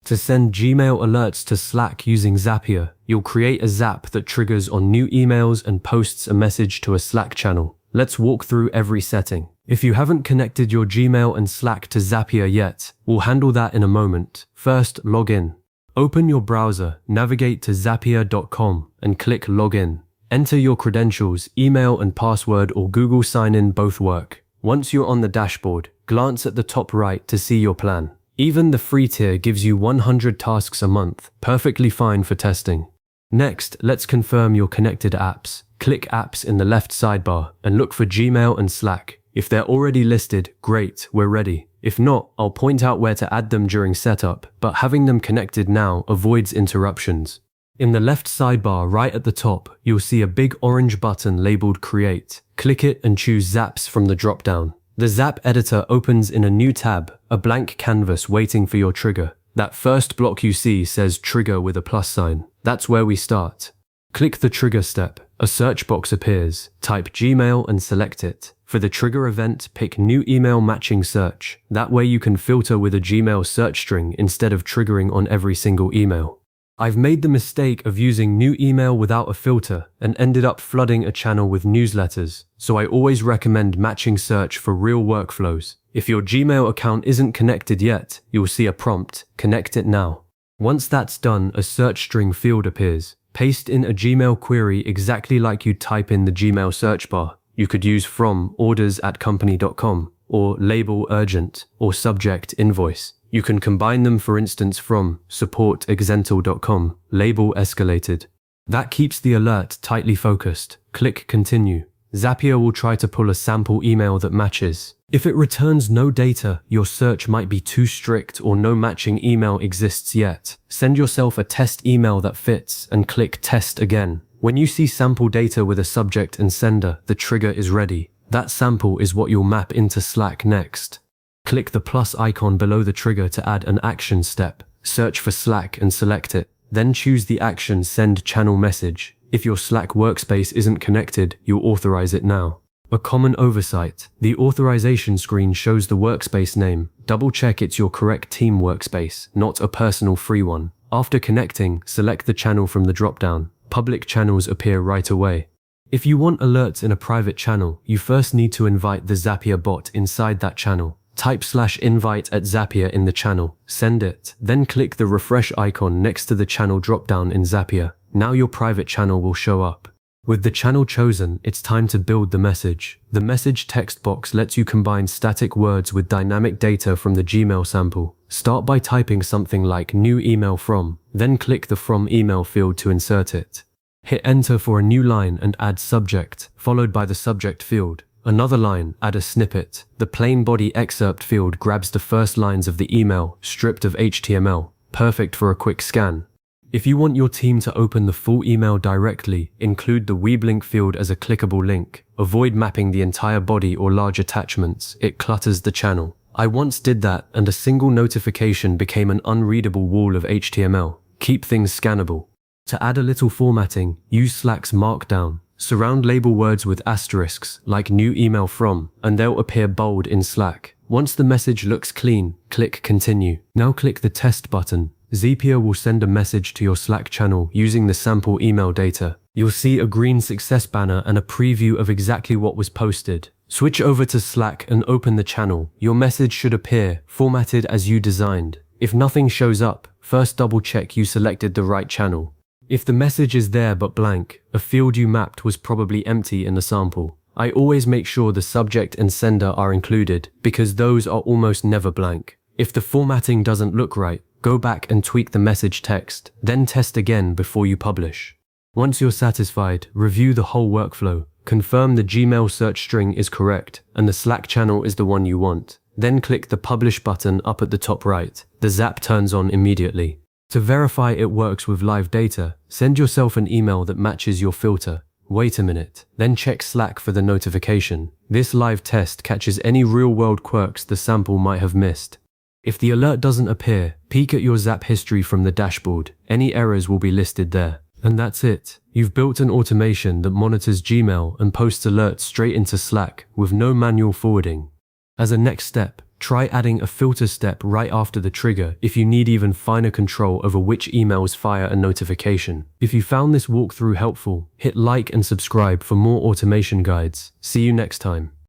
To send Gmail alerts to Slack using Zapier, you'll create a Zap that triggers on new emails and posts a message to a Slack channel. Let's walk through every setting. If you haven't connected your Gmail and Slack to Zapier yet, we'll handle that in a moment. First, log in. Open your browser, navigate to zapier.com and click Login. Enter your credentials, email and password or Google sign-in both work. Once you're on the dashboard, glance at the top right to see your plan. Even the free tier gives you 100 tasks a month, perfectly fine for testing. Next, let's confirm your connected apps. Click Apps in the left sidebar and look for Gmail and Slack. If they're already listed, great, we're ready. If not, I'll point out where to add them during setup, but having them connected now avoids interruptions. In the left sidebar right at the top, you'll see a big orange button labeled Create. Click it and choose Zaps from the drop-down. The Zap editor opens in a new tab, a blank canvas waiting for your trigger. That first block you see says Trigger with a plus sign. That's where we start. Click the trigger step. A search box appears. Type Gmail and select it. For the trigger event, pick New Email Matching Search. That way you can filter with a Gmail search string instead of triggering on every single email. I've made the mistake of using New Email without a filter and ended up flooding a channel with newsletters, so I always recommend Matching Search for real workflows. If your Gmail account isn't connected yet, you'll see a prompt, Connect it now. Once that's done, a search string field appears. Paste in a Gmail query exactly like you'd type in the Gmail search bar. You could use from orders@company.com or label urgent or subject invoice. You can combine them, for instance, from support@exental.com, label escalated. That keeps the alert tightly focused. Click Continue. Zapier will try to pull a sample email that matches. If it returns no data, your search might be too strict or no matching email exists yet. Send yourself a test email that fits and click Test again. When you see sample data with a subject and sender, the trigger is ready. That sample is what you'll map into Slack next. Click the plus icon below the trigger to add an action step. Search for Slack and select it. Then choose the action Send Channel Message. If your Slack workspace isn't connected, you'll authorize it now. A common oversight. The authorization screen shows the workspace name. Double check it's your correct team workspace, not a personal free one. After connecting, select the channel from the dropdown. Public channels appear right away. If you want alerts in a private channel, you first need to invite the Zapier bot inside that channel. Type /invite at Zapier in the channel, send it, then click the refresh icon next to the channel dropdown in Zapier. Now your private channel will show up. With the channel chosen, it's time to build the message. The message text box lets you combine static words with dynamic data from the Gmail sample. Start by typing something like new email from, then click the from email field to insert it. Hit enter for a new line and add subject, followed by the subject field. Another line, add a snippet. The plain body excerpt field grabs the first lines of the email, stripped of HTML, perfect for a quick scan. If you want your team to open the full email directly, include the Weeb link field as a clickable link. Avoid mapping the entire body or large attachments, it clutters the channel. I once did that and a single notification became an unreadable wall of HTML. Keep things scannable. To add a little formatting, use Slack's Markdown. Surround label words with asterisks, like new email from, and they'll appear bold in Slack. Once the message looks clean, click Continue. Now click the Test button. Zapier will send a message to your Slack channel using the sample email data. You'll see a green success banner and a preview of exactly what was posted. Switch over to Slack and open the channel. Your message should appear, formatted as you designed. If nothing shows up, first double check you selected the right channel. If the message is there but blank, a field you mapped was probably empty in the sample. I always make sure the subject and sender are included, because those are almost never blank. If the formatting doesn't look right, go back and tweak the message text, then test again before you publish. Once you're satisfied, review the whole workflow. Confirm the Gmail search string is correct, and the Slack channel is the one you want. Then click the Publish button up at the top right. The Zap turns on immediately. To verify it works with live data, send yourself an email that matches your filter. Wait a minute, then check Slack for the notification. This live test catches any real-world quirks the sample might have missed. If the alert doesn't appear, peek at your Zap history from the dashboard. Any errors will be listed there. And that's it. You've built an automation that monitors Gmail and posts alerts straight into Slack with no manual forwarding. As a next step, Try adding a filter step right after the trigger if you need even finer control over which emails fire a notification. If you found this walkthrough helpful, hit like and subscribe for more automation guides. See you next time.